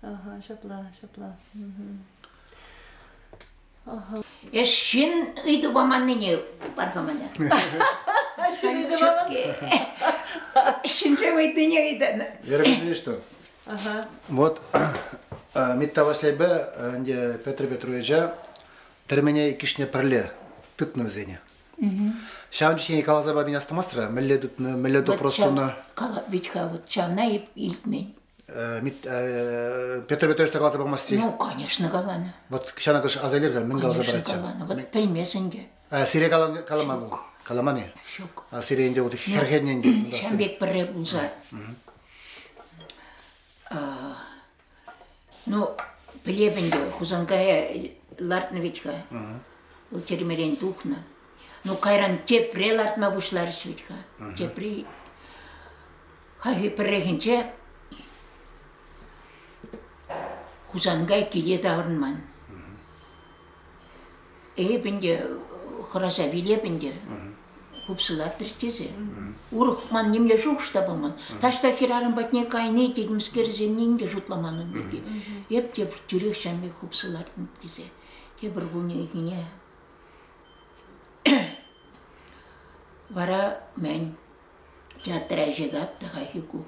Ага, шапла. Ага. Шин иду баманныне баргамана. Шин иду баман? Шинше выйдыне иду. Я говорю, что? Ага. Вот, митта васлайбе, Петр Петровича, термене кишне проле, тытны зене. Шам чечене калазабадын астамастра, мелледу просто на... Витька, вот чамна и илтмень. Петр Петрович калаза бамасти? Ну, конечно, галана. Вот шана кыш азайлерга, мен калаза баратса. Конечно, галана. Вот пельмесенге. Сире каламану, каламане? Шок. Сире инде вот херхедненге. Шамбек пірре бұлза. Ну, плебенде, хузангая лартны Витька. Ол термерен тухна. Ну, кайран тепре лартма бушларыш Витька. Тепре. Хахи піррегенче хузангай келе дағырынман. Бенде хыраса виле бенде хупсылардыр тезе. Урухман немле жоқ штабылман. Ташта хирарын батне кайны дедім скерземнен де жұтламанын беге. Теп жүрек шамбек хупсылардың тезе. Тебір ғуне гіне. Вара мен театр әжегап тағайыку.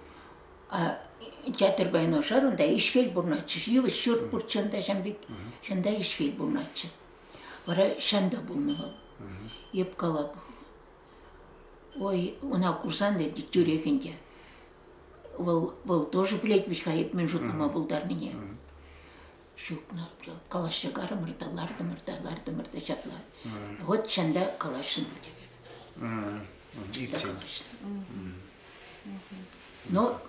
Театр байын ошар, онда ешкел бұрнатшы. Евы шүрт бұртшында шамбек. Шанда ешкел бұрнатшы. Вара шанда бұлны бол. Еп қалап. Ой, она курсан деді жүрегінде. Ол тоже білет вишқайып мен жұтлыма бұлдарныне. Шуқна, калашы қары мұрда жапла. Вот шанда калашын білдегі. Жында калашын. Но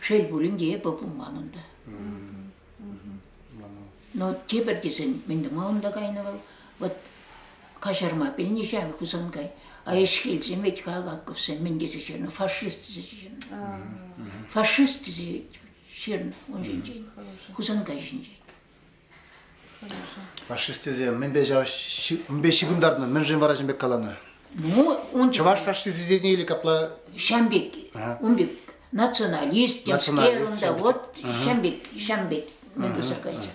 шел бұлын дее бұлманында. Но тебір десен, менді мауында қайнавал. Вот қашарма пеліне жағы хузангай. Ешкелсем ведь кагакковсен, мен десе жерно, фашист жерно. Фашист жерно, он же день. Хузангай жинжей. Фашист мен бе шигундарны, мен жин варажын бек каланы. Ну, он же... Чуваш фашист зедени или капла... Шамбек, он бек националист, темскер, вот Шамбек, мен дусакайся.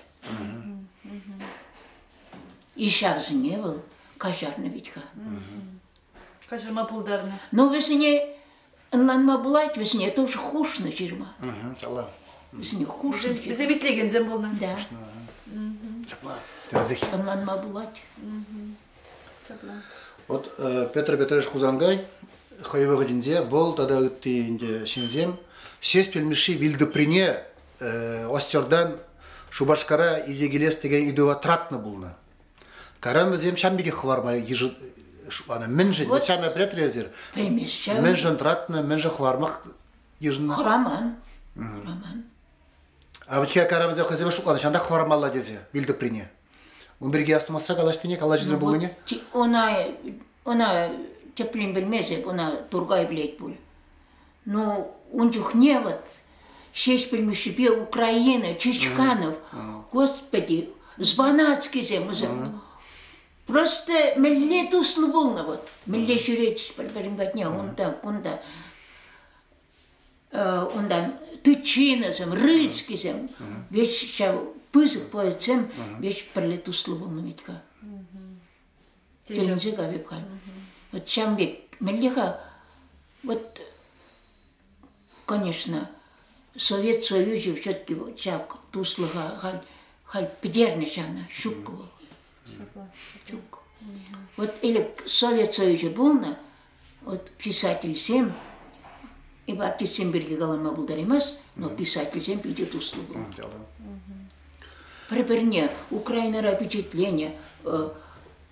И шавзыне был, кажарны Витька. Кажарма пулдарны. Но весне, ынланма булайт, весне тоже хушны жирма. Весне хушны жирма. Бизе битлеген зем болны. Да. Ынланма булайт. Вот Петр Петрович Хузангай, хайвығы динде, бол тада үтті инде шинзем, шес пелмеши вилдіприне остердан Шубашкара изегелес деген идуа тратны булны. Каран візем шамбеге хварма ежі, мен жын, шамя претрезер. Мен жын тратны, мен жын хвармақ ежін. Храман. А вот хе каран візем хазева шукланы, шанда хвармалла дезе, вилдіприне. Он берге астымастыра калаштыне, калашызы булыне? Она теплин білмезе, она тургай білет бұл. Но он жүхне вот, шеш білмешіпе Украина, Чичканов, господи, Збанацкий землем. Просто милле туслы болны вот, милле жүреч бір-бірін бәтне, ондан Тычина зем, Рыльский зем, вещь пызык поэцем, вещь бірле туслы болны метка. Телензе гавеп хал. Вот Шамбек, миллеха, вот, конечно, Совет Союзе все-таки вот чак туслыға хал педерны шана, шукку был. Шукку. Вот или Совет Союзе болна, вот писатель сем, и артист сем берге галама булдар емес, но писатель сем пиде туслы был. Приберне, Украинара впечатление,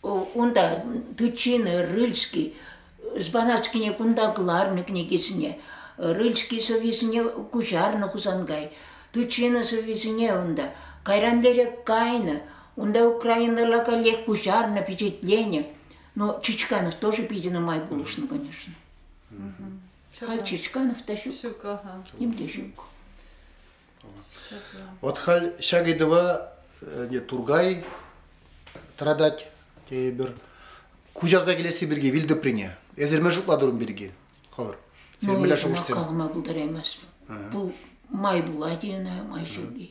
онда Тычины, Рыльский, Збанацкине кунда гларны книгисіне, Рыльский совесіне кужарны хузангай, Тычины совесіне онда, Кайрандере кайны, онда Украиналака лек кужарны впечатление. Но Чичканов тоже пидено май булушны, конечно. Халь Чичканов-то щук. Им-то щук. Вот халь шагайдыва Тургай традать тебір. Кужарза келесі бірге вилді прине. Әзірме жұқладырым бірге. Хор. Ну, это қалыма бұлдар емес. Бұл май була дейна, май шөге.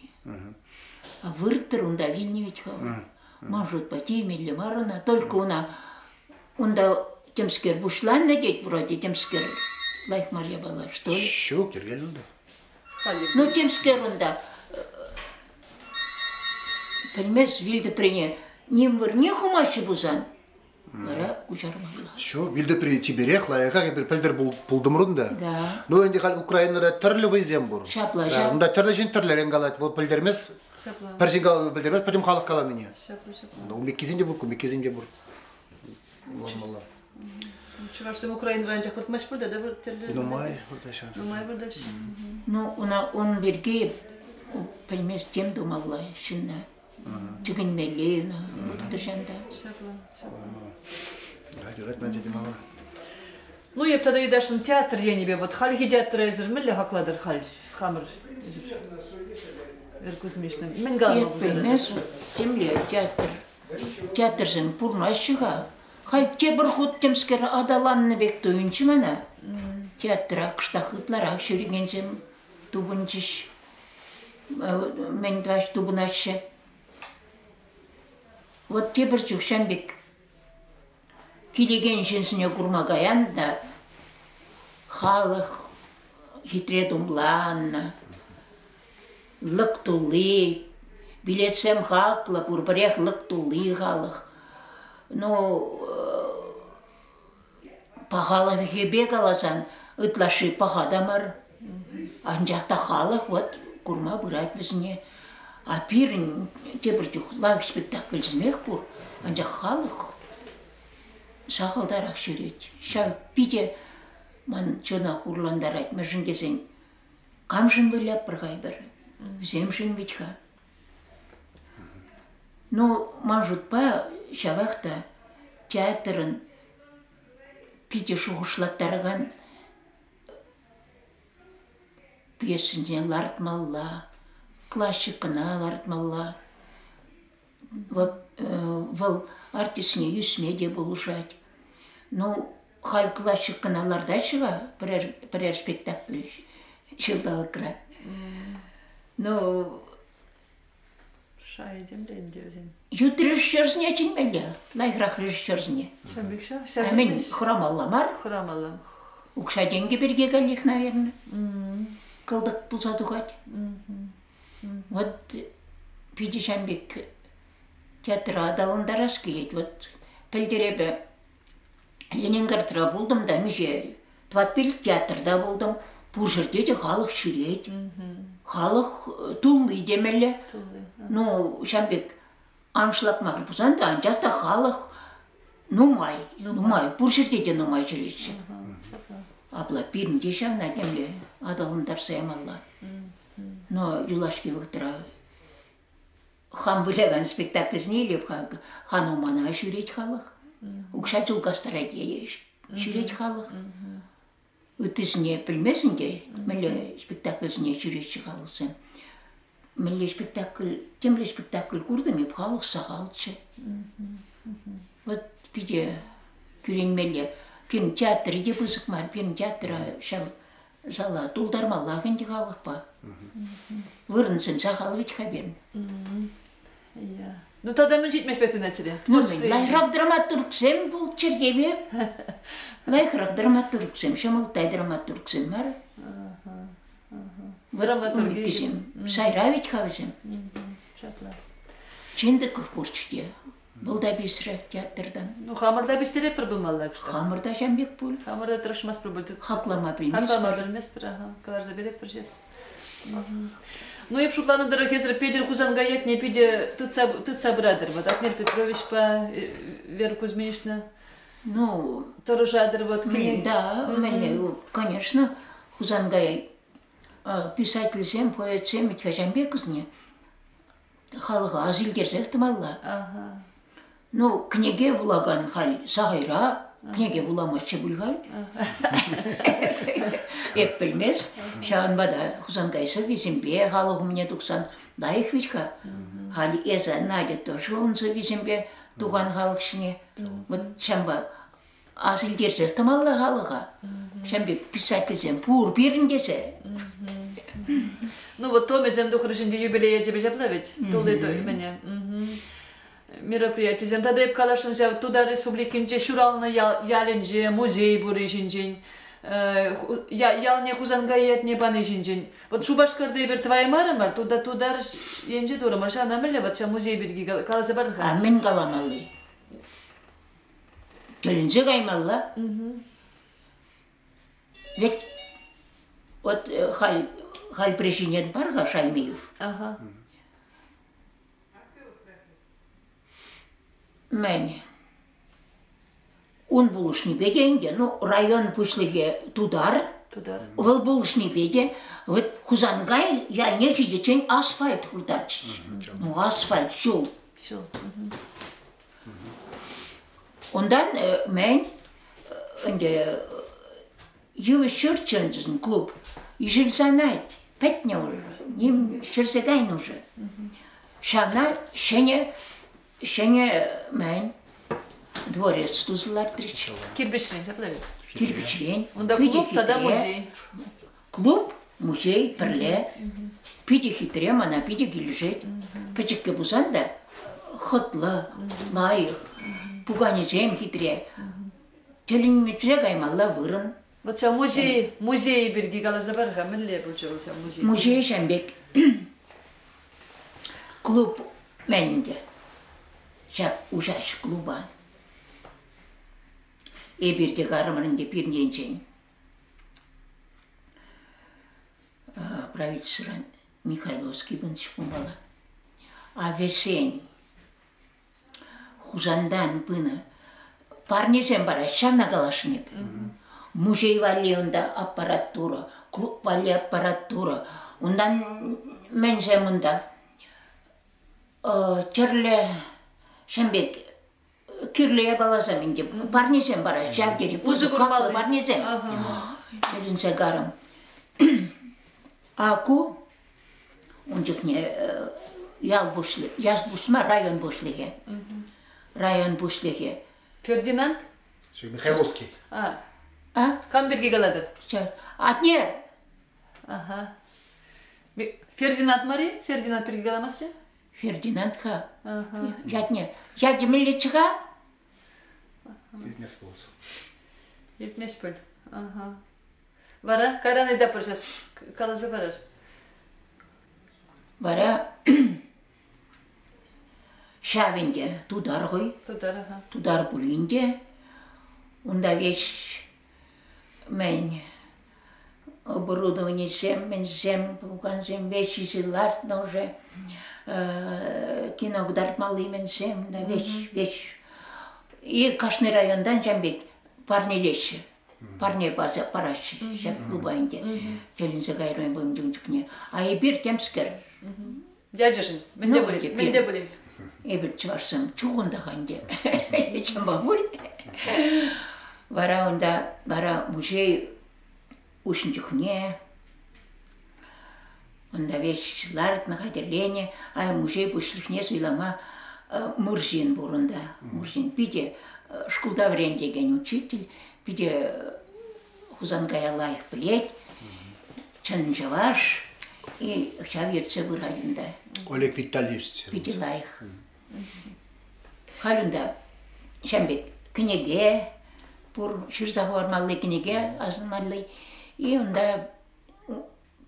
А вырттыр унда Вильневич хава. Может пойти милле марана, только унда темскер бушланна деть вроде темскер лайк Марья была, что ли? Шо, кергел да. Ну темскер унда. Пельмес вильде прине. Ним вырне хумаши бузан. Вара кучармалла. Шо, вилде при Тиберех, лайка бир пелдер пулдымрында. Да. Ну инде хал Украинада төрле вызем бур. Шапла, Да, унда төрле жин төрлерен галат. Вол пелдермес, персингал пелдермес, потом халык каланыне. Да, умекизинде бур, умекизинде бур. Нормально. Чувашсем Украин раньше хуртмаш burada da bir Ну май, вот еще. Ну май burada. Ну, он берге пельмес тем думала, шинна. Тюген мелена, вот это шанда. Да, дюрет мен зедим ала. Ну епtada gidersin tiyatr yeni bir bot. Halki tiyatr ezirmeli hakladır hal. Hamır. Erkuzmiştim. Men galma bu. Пельмес темле театр жын пурнашыга. Хай тебір худ темскер адаланны бек тойынчы мана. Театра кыштахытлара шөрігенжем тубынчыш. Мен дваш тубынашы. Вот тебір жүкшен бек келеген жынсыне курмагаян да халық хитредумланна, лыктулы, билетсем хақла, бурбарех лыктулы халық. Ну, пахалах хебек аласан, ытлашы пахадамар. Анжақта халық, вот, курма бұрайт візіне. А пирін, тебір жүқлақ спектакль змек бұр, анжақ халық сақылдарақ жүрет. Шау пиде, ман чона хурландар айтмашын кесен, қамшын бөлеп бірғай бір, вземшін бітқа. Ну, ман жұтпа, шавақта театрын пиде шуғышлаттарған пьесіне лартмалла, классикына лартмалла. Вол артисіне юсмеде болушать. Ну, хал классикыналарда шыға, бірер спектакль жылдалықыра. Ну, Şahidim de özün. ют режиссерсіне чынмелі, лайқырақ режиссерсіне. Şambikşa? Әмін құрамалламар, Храмалам. ұқша денге берге кәлік, наверное. Кылдық бұлса тұғат. Вот пиде Шамбек театра адалындар аскейет. Вот пәлдеребі Ленинградра болдым да, меже Тватпелік театрда болдым. Бұл жерде де халық жүрет. Халық тұллы демелі. Ну, Шамбек аншылақ мағыр бұзан да, анжақта халық нумай. Бұл жерде де нумай жүретші. Абла пирінде шамна демле адалындар саймалла. Но юлашки вықтыра хан білеген спектакльсіне елеп хан умана жүрет халық. Ұқша жылғастыра дейе жүрет халық. Үтісіне білмесінде, мүлі спектакльсіне жүретші қалысы. Мүлі спектакль, темлі спектакль көрдім, еп халық сағалчы. Вот биде күренмелі, пен театры де бұзық мар, пен театры шал зала тулдармалағын де халық ба. Вырынсым сағал ведь хаберін. Ну тогда мы жить меш бетун әсіре. Лайхрақ драматургсем бұл чердебе. Лайхрақ драматургсем, шамалтай драматургсем мар. Драматургсем, сайра ведь хавызем. Ченді күх борчыде. Бұл да бесірі театрдан. Ну хамырда бестере бір бұлмаллақ. Хамырда Шамбек бұл. Хамырда тұрышмас бір бұлды. Хаклама білмес Хаклама бар. білмес бір, қаларза берек бір жес. Ну еп шутланындыры кезір Педер Кузанға етне педе тұтса бұрадыр. Вот Акнер Петрович па, Вера Кузьминична. Ну, Торужадыр, вот кіне. да, конечно, Хузангай писательсем, поэтсем, Шамбекізне халыға азил керсек тымалла. Ну, книге вулаган хал сағайра, книге вуламачы бұлғал. Еп білмес, шағынбада Хузангайсы визімбе, халығы мне тұқсан дайық вичка. Хал еза Надя тоже онсы визімбе туған халық шыне. Вот шамба азил керсек тымалла халыға. Шамбек писательсем пур беріндесе. Ну вот то мезем до хорошенький юбилей тебе заплавить. Толы то меня. Мероприятие. Тогда я калашын жав туда республикинче Шуралны ялинче музей буришинчен. Ялне хузангаят не банишинчен. Вот Шубашкарда бир твоя мармар туда енче дура марша намеле вот музей бирги каласа барха. А мен каламалы. Келинче каймалла. Ведь вот халь президент барга Шаймиев. Ага. Мен. Он булышни беденде, ну район пушлыге тудар. Туда. Вол булышни беде, вот хузангай я не чидечен асфальт хурдачи. Ну асфальт шул. Все. Ondan men önce Ювешчурченджин клуб, ежели занять, 5 дней уже, ним шерсегайн уже. Шана, шене мен, дворец тузлар трич. Кирбичный, заплавить. Кирпичлен. Он да клуб, тогда музей. Клуб, музей, перле. Пиди хитре, мана пиди гилжет. Пачекке бузанда, хотла, лайых, пугани зем хитре. Телин митре гаймалла вырын. Вот сейчас музей бирги каласа барха, милле получил сейчас музей. Музей Шамбек. Клуб менде. Шак ужаш клуба. И бирде гармарынде пирненчен. Правительство Михайловский бынчы бала. А весень хузандан бына парнезем бара шана галашнеп. Музей вали онда аппаратура, клуб вали аппаратура. Ондан мензем онда терле Шамбек кирле балазам инде парнезем бара шавдери пузы курмалы парнезем. Телинсе гарам. Аку онжыкне ял бушлы, яз бушма район бушлыге. Район бушлыге. Фердинанд? Михайловский. А? Кам бирги калады? Атнер. Ага. Фердинанд Мари? Фердинанд бирги каламасчы? Фердинандха. Ага. Ятне. Яд милличга? Етмес болса. Етмес пөл. Ага. Вара, караны да пыршас. Каласы барар. Вара Шавинде тудар ғой. Тудар, ага. Тудар булинде. Онда вещь мен оборудование зем, пуган вещи силартно уже киногдартмалы мен зем, да вещь. И Кашный райондан Жамбек парнелеші. Парне база параши, шак клубайнде. Келинсе гайрмен будем жумчукне. А ебир темскер. Дядяшин, менде были. Ебир чварсам чугунда ханде. Чамбамуль. Вара музей ушинчухне. Онда вещь ларт на хадерлене, а музей пушлихне суйлама Мурзин бурунда. Мурзин пиде школда врендеген учитель. Пиде хузангая лайх плеть, чанжаваш и чавирце бурайында. Олег Витальевич. Пиде лайх. Халюнда Шамбек книге, пур ширзаформаллы книге азынмаллы. И онда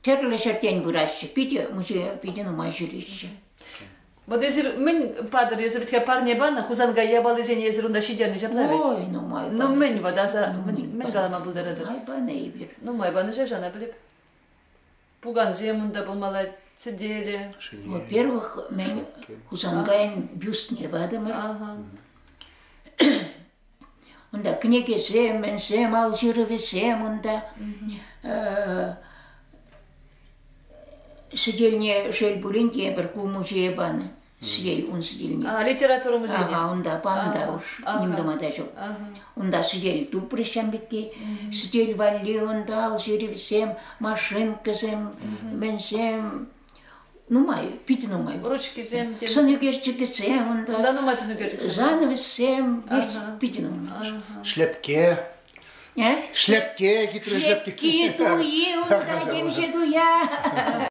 терле шертен бурашчы. Пиде музей пиде нумай жиришчы. Вот если мен падр, если быть парня бана, хузанга я балызен если рунда шидерни заплавить. Ой, ну мой. Ну мен вода за мен галама был деред. Ай бана ибир. Ну мой бана же жана билип. Пуган земунда был мала сидели. Во-первых, мен хузангайн бюст не бадамыр. Ага. Онда книги сем, Алжирове сем, онда сидельне шельбулинде бір ку музей баны. Сидель, он сидельне. Литература музейде. Ага, онда банда уж, нимдамада жоқ. Онда сидель туп прищамбекке, сидель валли, онда Алжирове сем, машинка сем, мен сем. Нумай, пити нумай. Ручки сем. Санюгерчики сем, онда. Да, нумай санюгерчики сем. Занавес сем, пити нумай. Шлепке. Шлепке, хитрые шлепки. Шлепки туи, онда, демше туя.